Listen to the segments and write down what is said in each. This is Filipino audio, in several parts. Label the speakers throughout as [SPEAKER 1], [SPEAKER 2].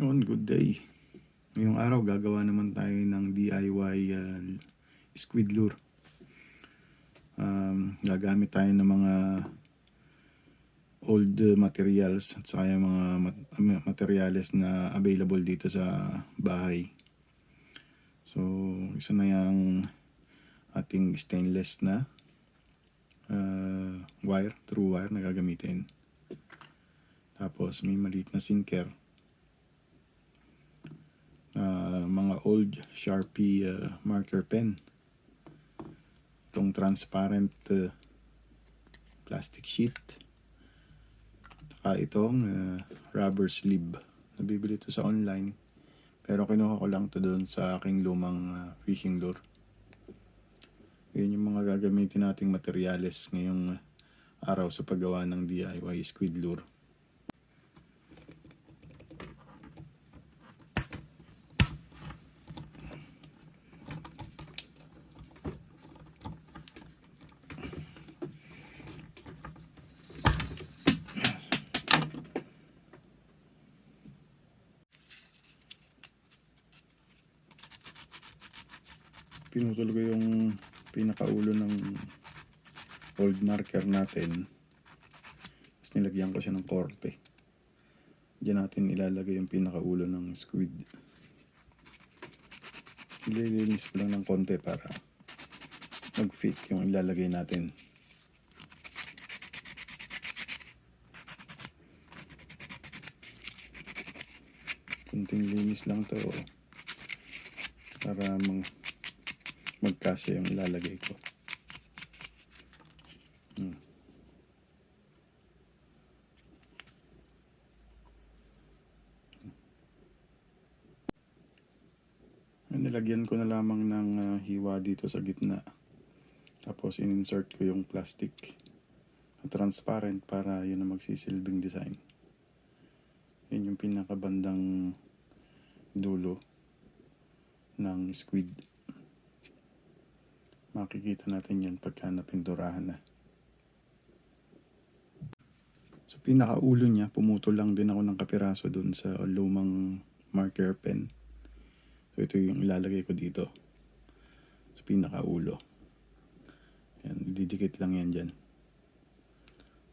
[SPEAKER 1] Yun, good day. Ngayong araw gagawa naman tayo ng DIY squid lure. Gagamit tayo ng mga old materials at saka yung mga materials na available dito sa bahay. So, isa na yung ating stainless na wire, true wire na gagamitin. Tapos may maliit na sinker. Mga old Sharpie marker pen. Itong transparent plastic sheet. Saka itong rubber sleeve. Nabibili ito sa online. Pero kinuha ko lang ito doon sa aking lumang fishing lure. Yun yung mga gagamitin nating materyales ngayong araw sa paggawa ng DIY squid lure. Pinutol ko yung pinakaulo ng old marker natin. Tapos nilagyan ko siya ng korte. Diyan natin ilalagay yung pinakaulo ng squid. Ililinis ko lang ng konti para mag-fit yung ilalagay natin. Kunting linis lang to para magkasya yung ilalagay ko. Nilagyan ko na lamang ng hiwa dito sa gitna. Tapos in-insert ko yung plastic na transparent para yun ang magsisilbing design. Yun yung pinakabandang dulo ng squid. Makikita natin yan pagka napinturahan na. Sa pinakaulo niya, pumutol lang din ako ng kapiraso dun sa lumang marker pen. So ito yung ilalagay ko dito sa pinakaulo. Yan, didikit lang yan dyan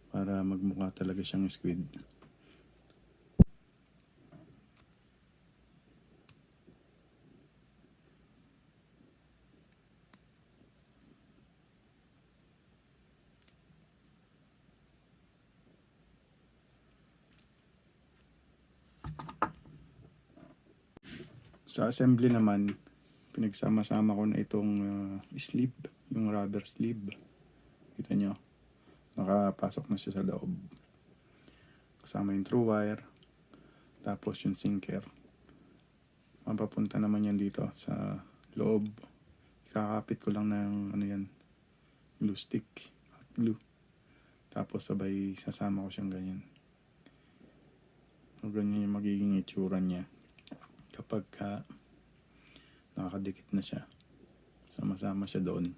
[SPEAKER 1] para magmukha talaga siyang squid. Sa assembly naman, pinagsama-sama ko na itong sleeve, yung rubber sleeve. Kita nyo, nakapasok na siya sa loob. Kasama yung true wire, tapos yung sinker. Mapapunta naman yan dito sa loob. Ikakapit ko lang ng glue stick at glue. Tapos sabay sasama ko siyang ganyan. So, ganyan yung magiging itsura niya kapag nakakadikit na siya, sama-sama siya doon.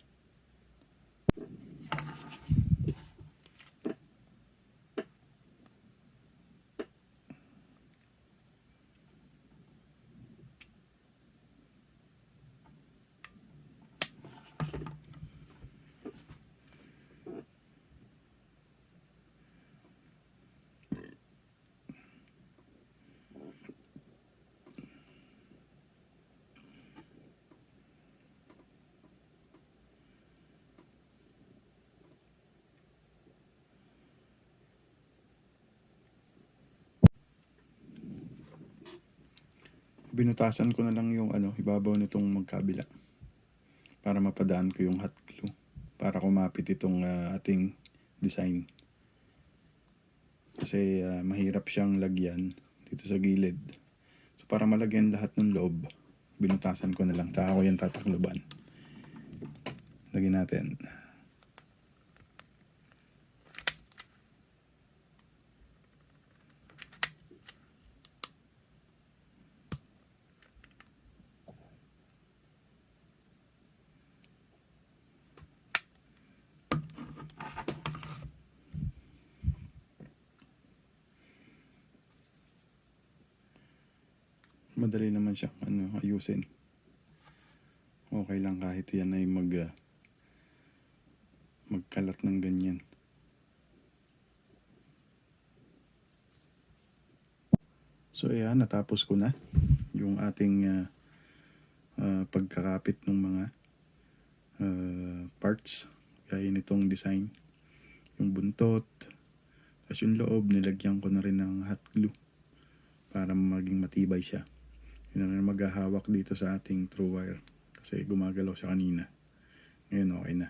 [SPEAKER 1] Binutasan ko na lang yung ibabaw nitong magkabila para mapadaan ko yung hot glue para kumapit itong ating design. Kasi mahirap siyang lagyan dito sa gilid. So para malagyan lahat ng loob, binutasan ko na lang. Tsaka ko yan tatakloban. Lagyan natin. madali naman siyang ayusin. Okay lang kahit yan ay magkalat ng ganyan. So ayan, natapos ko na yung ating pagkakapit ng mga parts gaya nitong design. Yung buntot, tapos yung loob, nilagyan ko na rin ng hot glue para maging matibay siya. Yun na maghahawak dito sa ating true wire kasi gumagalaw siya kanina. Ngayon okay na.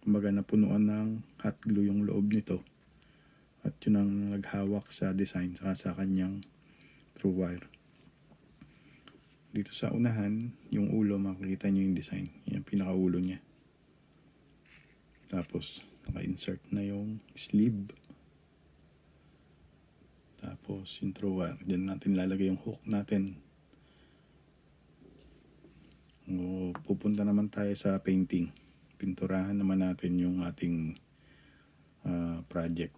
[SPEAKER 1] Kumbaga napunuan ng hot glue yung loob nito at yun ang naghawak sa design saka sa kanyang true wire. Dito sa unahan, yung ulo, makikita nyo yung design. Yung pinakaulo niya. Tapos, naka-insert na yung sleeve. Tapos, yung true wire. Diyan natin lalagay yung hook natin. Pupunta naman tayo sa painting. Pinturahan naman natin yung ating project.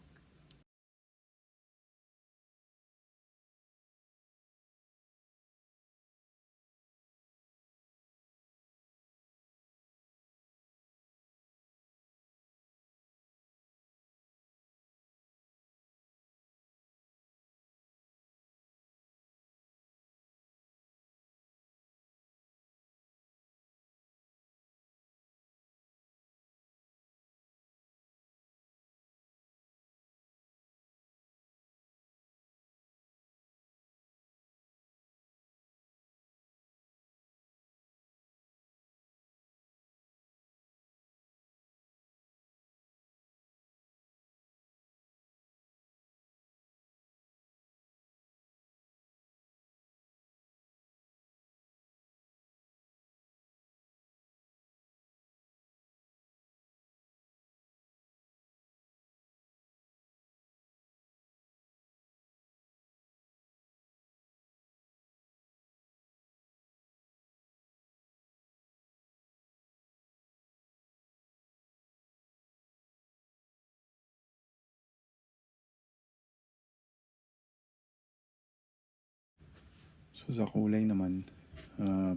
[SPEAKER 1] So sa kulay naman,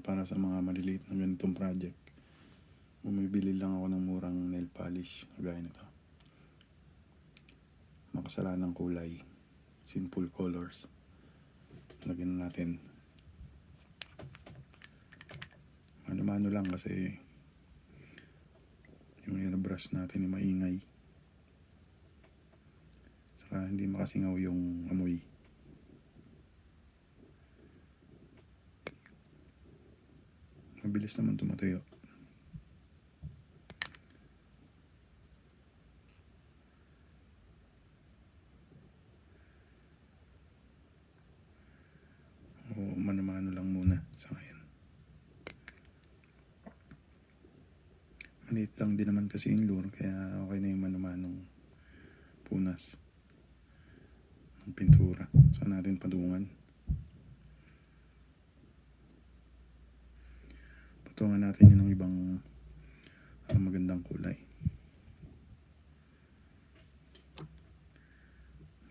[SPEAKER 1] para sa mga maliliit na ganitong project, bumibili lang ako ng murang nail polish, kagaya nito. Makasalanang kulay, simple colors. Lagyan natin. Mano-mano lang kasi yung airbrush natin ay maingay. Saka hindi makasingaw yung amoy. Mabilis naman tumatayo. O mano-mano lang muna sa ngayon. Maliit lang din naman kasi yung lure, kaya okay na yung mano-manong punas ng pintura. Saan natin padungan. Patungan natin yun ng ibang magandang kulay.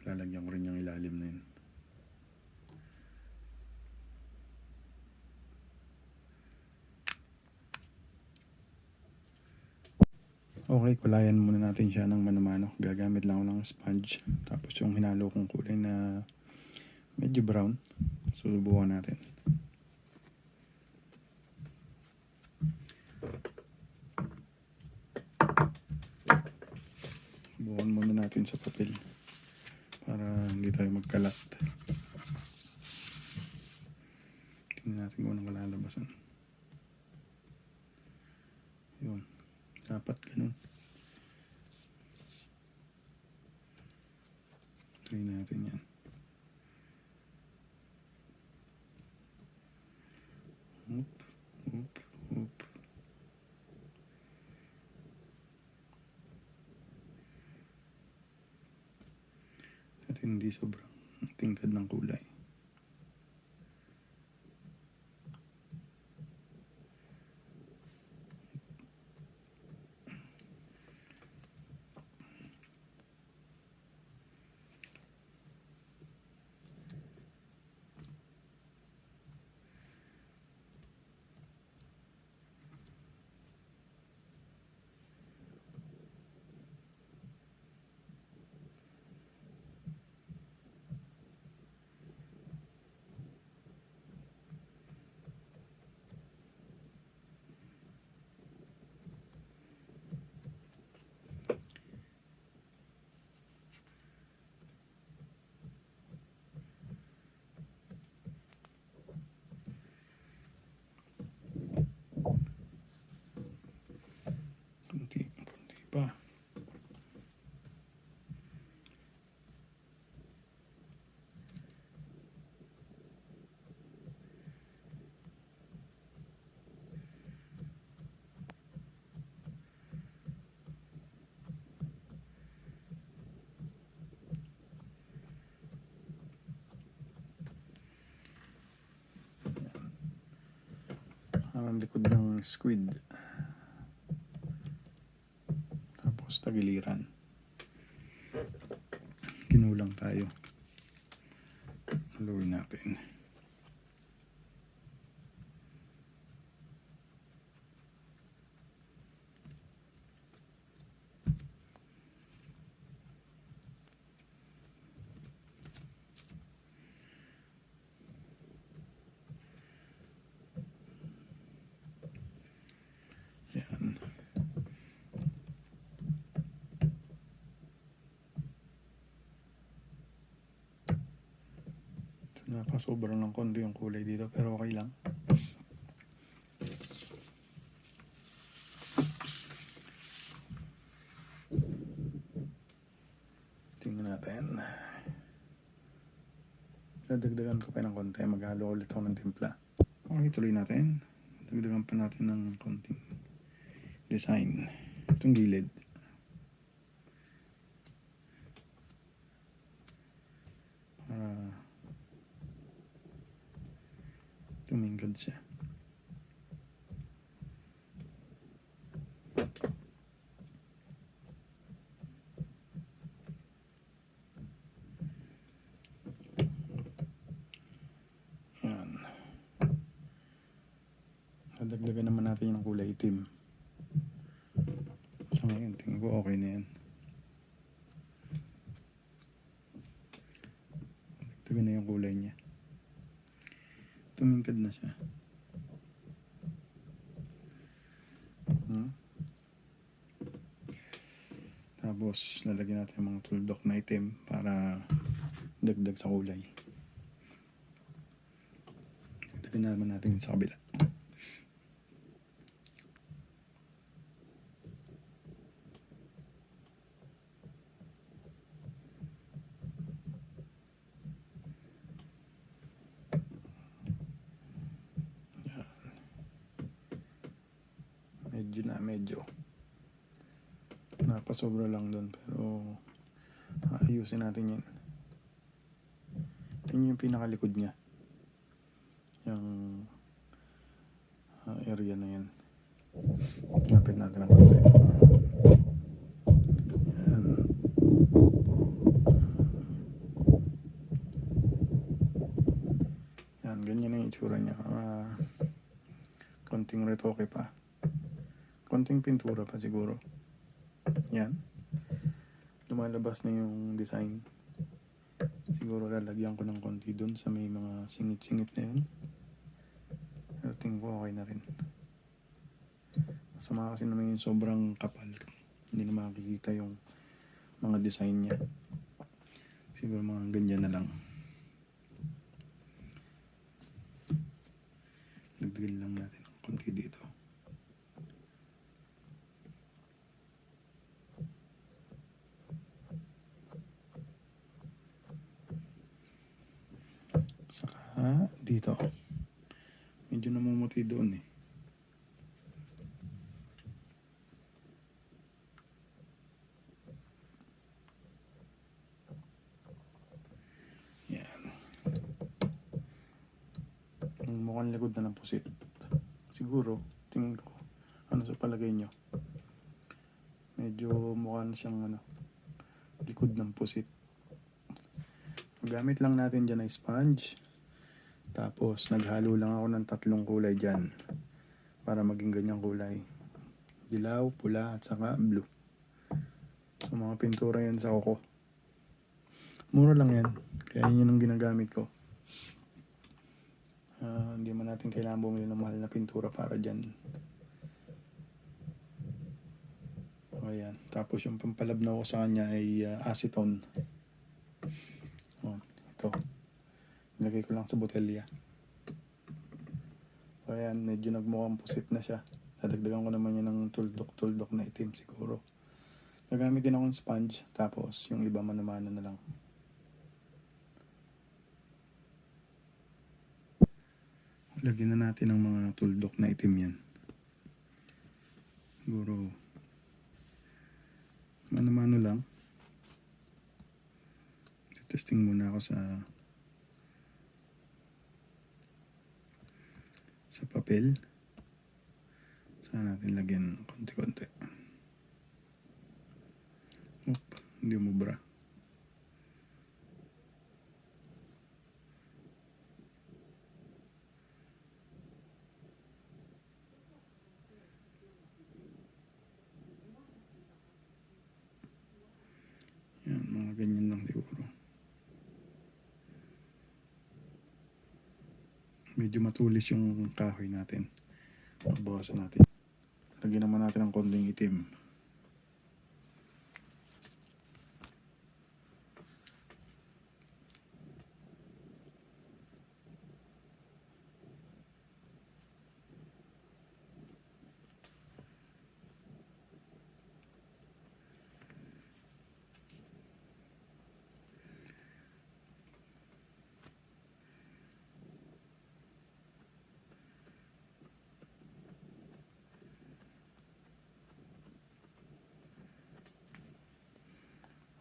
[SPEAKER 1] Lalagyan ko rin yung ilalim na yun. Okay, kulayan muna natin siya ng mano-mano. Gagamit lang ako ng sponge. Tapos yung hinalo kong kulay na medyo brown. Susubukan natin. Subukan muna natin sa papel para hindi tayo magkalat. Tingnan natin kung anong kalalabasan. Yun. Dapat ganun. Try natin yan. Oop, oop, oop. At hindi sobrang tingkad ng kulay. pa. Ang likod ng squid. Tapos tagiliran. Kinulang tayo. Haluin natin. Yan. Napasobrang ng konti yung kulay dito pero okay lang. Tingnan natin. Dadagdagan ko pa ng konti. Maghalo ulit ako ng timpla. Okay, tuloy natin. Dagdagan pa natin ng konting design. Itong gilid. Para tumingkad siya. Yan. Dadagdagan naman natin yung kulay itim. So ngayon, tingin ko okay na yan. Dagdagan na yung kulay niya. Tumingkad na siya. Tapos lalagyan natin yung mga tuldok na itim para dagdag sa kulay. Dagdagan naman natin sa kabila. Medyo napasobra lang doon pero ayusin natin yan. Tingnan yung pinakalikod niya, yung area na yan. Lapit natin ang konti. Yan. Yan, ganyan na yung itsura niya. Konting retoke pa, konting pintura pa siguro. Yan. Lumalabas na yung design. Siguro lalagyan ko ng konti dun sa may mga singit-singit na yun. Pero tingin ko okay na rin. Masama kasi naman yung sobrang kapal. Hindi na makikita yung mga design niya. Siguro mga ganyan na lang. Nagdagil lang natin ng konti dito. Saka dito. Medyo namumuti doon eh. Yan. Mukhang likod na ng pusit. Siguro, tingin ko, ano sa palagay nyo? Medyo mukha na siyang likod ng pusit. Gamit lang natin dyan ay sponge. Tapos naghalo lang ako ng 3 kulay dyan para maging ganyang kulay. Dilaw, pula at saka blue. So mga pintura yan sa kuko. Mura lang yan. Kaya yun yung ginagamit ko. Hindi man natin kailangan bumili ng mahal na pintura para dyan. Ayan. Tapos yung pampalabnaw ko sa kanya ay acetone. Ito. Nilagay ko lang sa botelya. So ayan, medyo nagmukhang pusit na siya. Dadagdagan ko naman yan ng tuldok-tuldok na itim siguro. Nagamit din akong sponge, tapos yung iba manamana na lang. Lagyan na natin ng mga tuldok na itim yan. Siguro mano-mano lang. Testing muna ako sa papel. Saan natin lagyan konti-konti. Hindi umubra. Yan, mga ganyan lang siguro. Medyo matulis yung kahoy natin. Bawasan natin. Lagyan naman natin ng konting itim.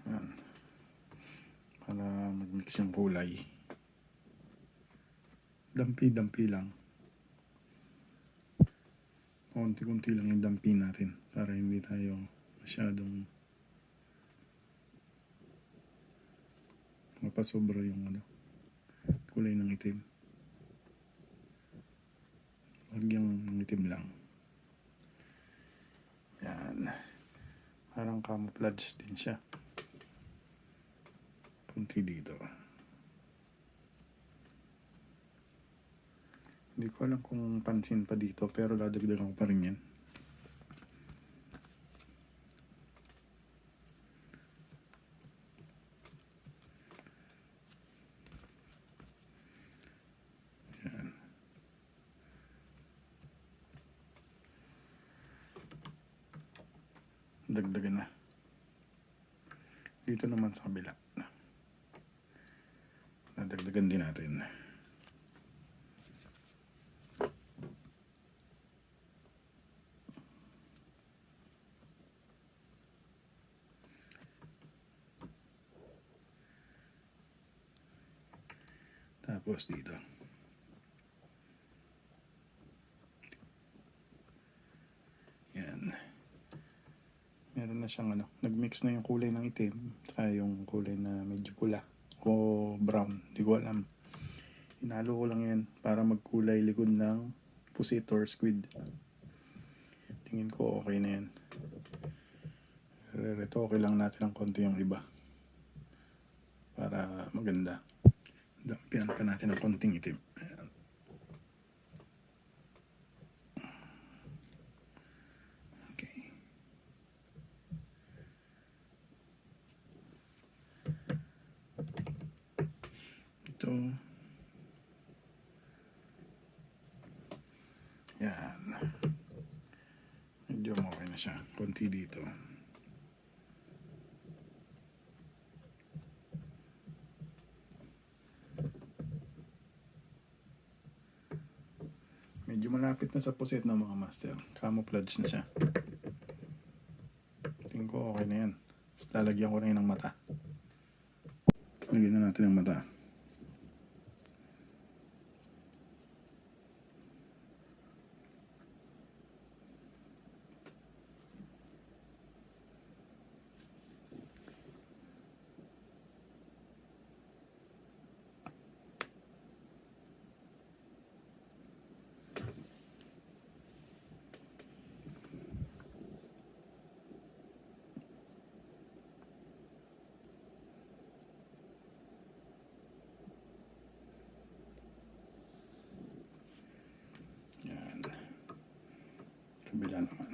[SPEAKER 1] Yan. Para mag-mix yung kulay. Dampi-dampi lang. Konti-konti lang yung dampi natin para hindi tayo masyadong mapasobra yung kulay ng itim. Bagyang ng itim lang. Yan. Parang camouflage din siya. Punti dito. Hindi ko alam kung pansin pa dito, pero dadagdagan ko pa rin yan. Yan. Dagdagan na. Dito naman sa kabila. Nadagdagan din natin. Tapos dito. Yan. Meron na siyang nagmix na yung kulay ng itim saka yung kulay na medyo pula o brown. Di ko alam. Hinalo ko lang yan para magkulay likod ng pusit or squid. Tingin ko okay na yan. Retoke lang natin ng konti yung iba para maganda. Dampian pa natin ng konting itim. Ayan. Okay. Ito. Yan. Medyo okay na siya. Konti dito. Medyo malapit na sa puset ng mga master. Camouflage na siya. Tingin ko okay na yan. Tapos lalagyan ko rin ng mata. Lagyan na natin ng mata. Yan. Kabila naman.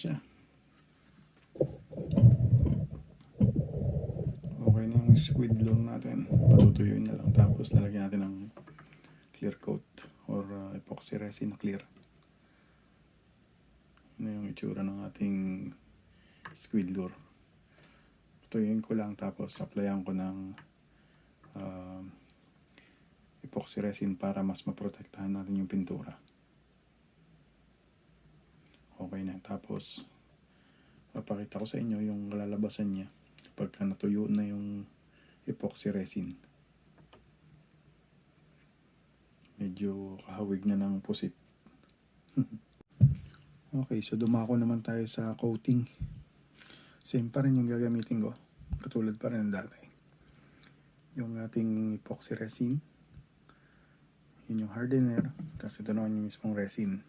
[SPEAKER 1] siya. Okay na yung squid lure natin. Patutuyuin na lang. Tapos lalagyan natin ng clear coat or epoxy resin na clear. Yun na yung itsura ng ating squid lure. Tuyuin ko lang tapos applyan ko ng epoxy resin para mas maprotektahan natin yung pintura. Okay na. Tapos papakita ko sa inyo yung lalabasan niya pagka natuyo na yung epoxy resin. Medyo kahawig na ng pusit. Okay, so dumako naman tayo sa coating. Same pa rin yung gagamitin ko. Katulad pa rin ng dati. Yung ating epoxy resin. Yun yung hardener. Tapos ito naman yung mismong resin.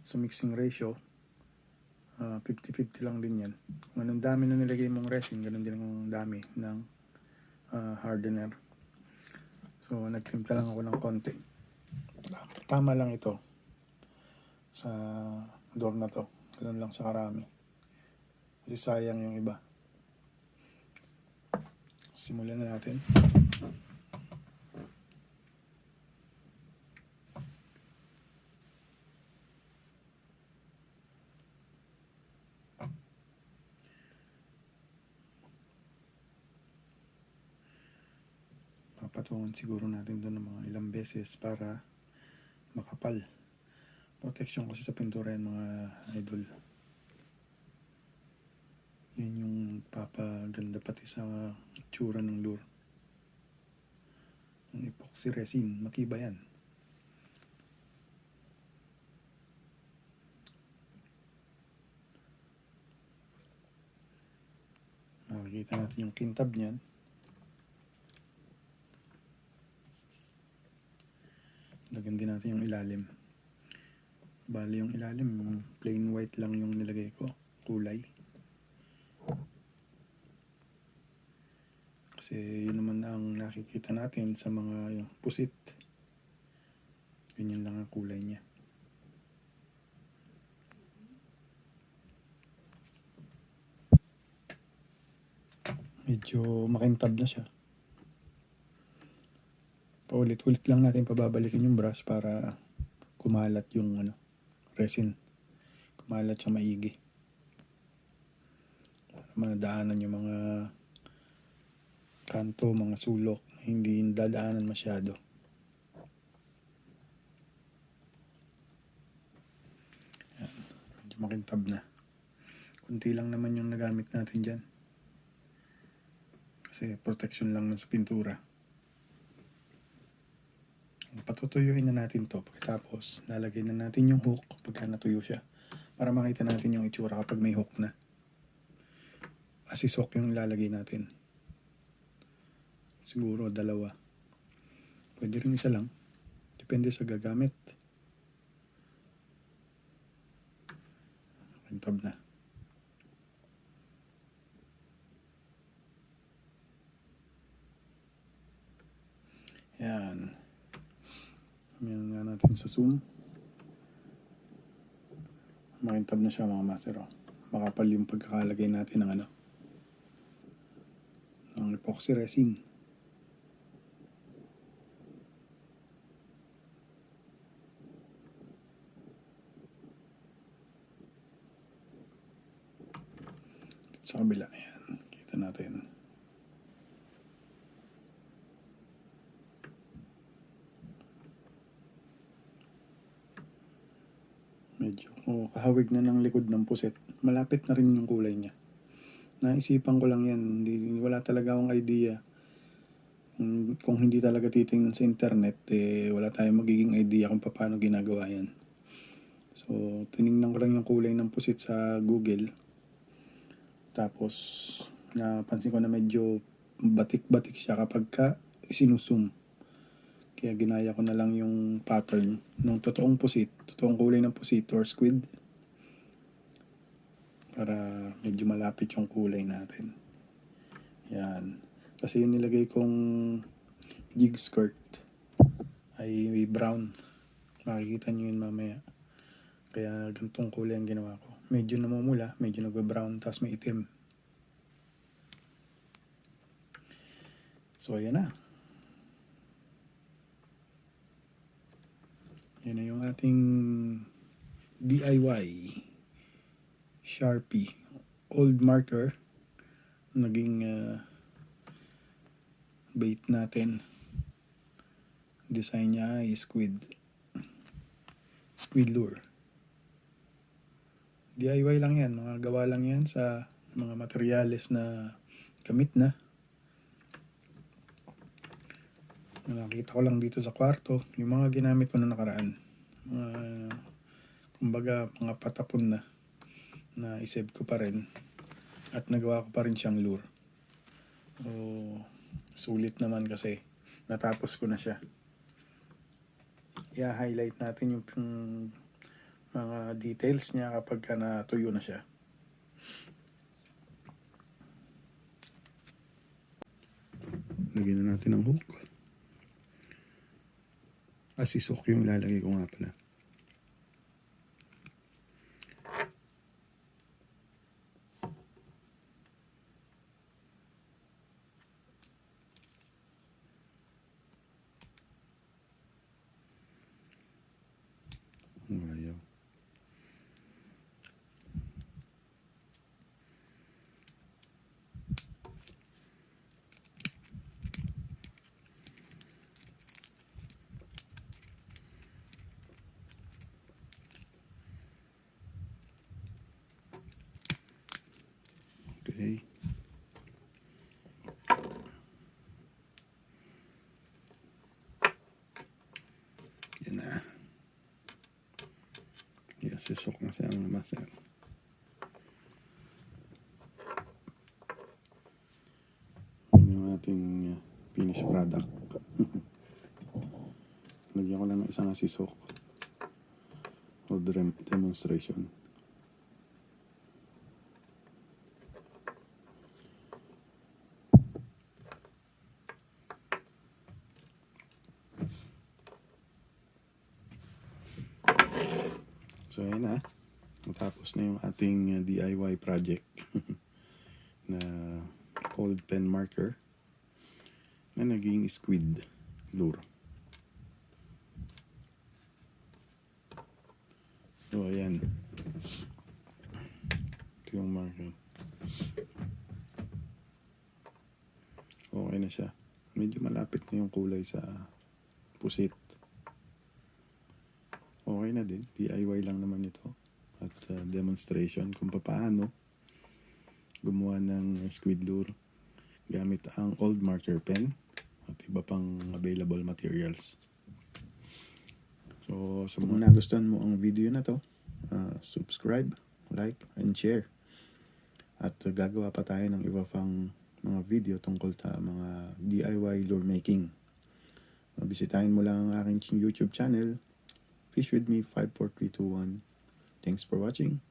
[SPEAKER 1] Sa mixing ratio, 50-50 lang din yan. Kung anong dami na nilagay mong resin, ganun din ang dami ng hardener. So, nagtimpla lang ako ng konti. Tama lang ito sa door na to. Ganun lang siya karami. Kasi sayang yung iba. Simulan na natin. Papatungan siguro natin doon ng mga ilang beses para makapal. Protection kasi sa pintura yan mga idol. Yan yung papaganda pati sa itsura ng lure. Yung epoxy resin, matibay yan. Makikita natin yung kintab niyan. Lagyan din natin yung ilalim. Bali yung ilalim, plain white lang yung nilagay ko, kulay. Kasi yun naman ang nakikita natin sa mga yung pusit. Ganyan lang ang kulay niya. Medyo makintab na siya. Paulit-ulit lang natin pababalikin yung brush para kumalat yung resin. Kumalat siya maigi. Para madaanan yung mga kanto, mga sulok na hindi dadaanan masyado. Yan. Medyo makintab na. Kunti lang naman yung nagamit natin dyan. Kasi protection lang sa pintura. Patutuyuin na natin to. Pagkatapos, lalagay na natin yung hook pagka natuyo siya. Para makita natin yung itsura kapag may hook na. Asisok yung ilalagay natin. Siguro 2. Pwede rin isa lang. Depende sa gagamit. Kintab na. Yan. Meron nga natin sa zoom. Makintab na siya mga master. Makapal yung pagkakalagay natin ng ng epoxy resin. Sa kabila, ayan. Kita natin. Medyo kahawig na ng likod ng puset. Malapit na rin yung kulay niya. Naisipan ko lang yan. Wala talaga akong idea. Kung hindi talaga titingnan sa internet, wala tayong magiging idea kung paano ginagawa yan. So, tinignan ko lang yung kulay ng pusit sa Google. Tapos, napansin ko na medyo batik-batik siya kapag sinusum. Kaya ginaya ko na lang yung pattern ng totoong pusit, totoong kulay ng pusit or squid. Para medyo malapit yung kulay natin. Yan. Kasi yung nilagay kong jig skirt ay brown. Makikita nyo yun mamaya. Kaya ganitong kulay ang ginawa ko. medyo namumula, medyo nagbe-brown, tapos may itim. So ayan na. Yan na yung ating DIY Sharpie old marker. Naging bait natin. Design niya ay squid lure. DIY lang yan, mga gawa lang yan sa mga materyales na gamit na. Nakita ko lang dito sa kwarto, yung mga ginamit ko na nakaraan. Kumbaga mga patapon na isave ko pa rin at nagawa ko pa rin siyang lure. Sulit naman kasi natapos ko na siya. I-highlight natin yung mga details niya kapag natuyo na siya. Lagyan na natin ang hook. Asisok yung ilalagay ko nga pala. Ayaw. Okay. Yan na. Yes, sisok na siya ang master. Yan yung ating finished product. Lagyan ko lang ng isang asisok for demonstration. So ayan na. Natapos na yung ating DIY project na old pen marker na naging squid lure. So ayan. Ito yung marker. Okay na siya. Medyo malapit na yung kulay sa pusit. Okay na din. DIY lang naman ito. At demonstration kung paano gumawa ng squid lure gamit ang old marker pen at iba pang available materials. So sa mga nagustuhan mo ang video na to, subscribe, like, and share. At gagawa pa tayo ng iba pang mga video tungkol sa mga DIY lure making. Bisitahin mo lang ang aking YouTube channel, Fish with Me 54321. Thanks for watching.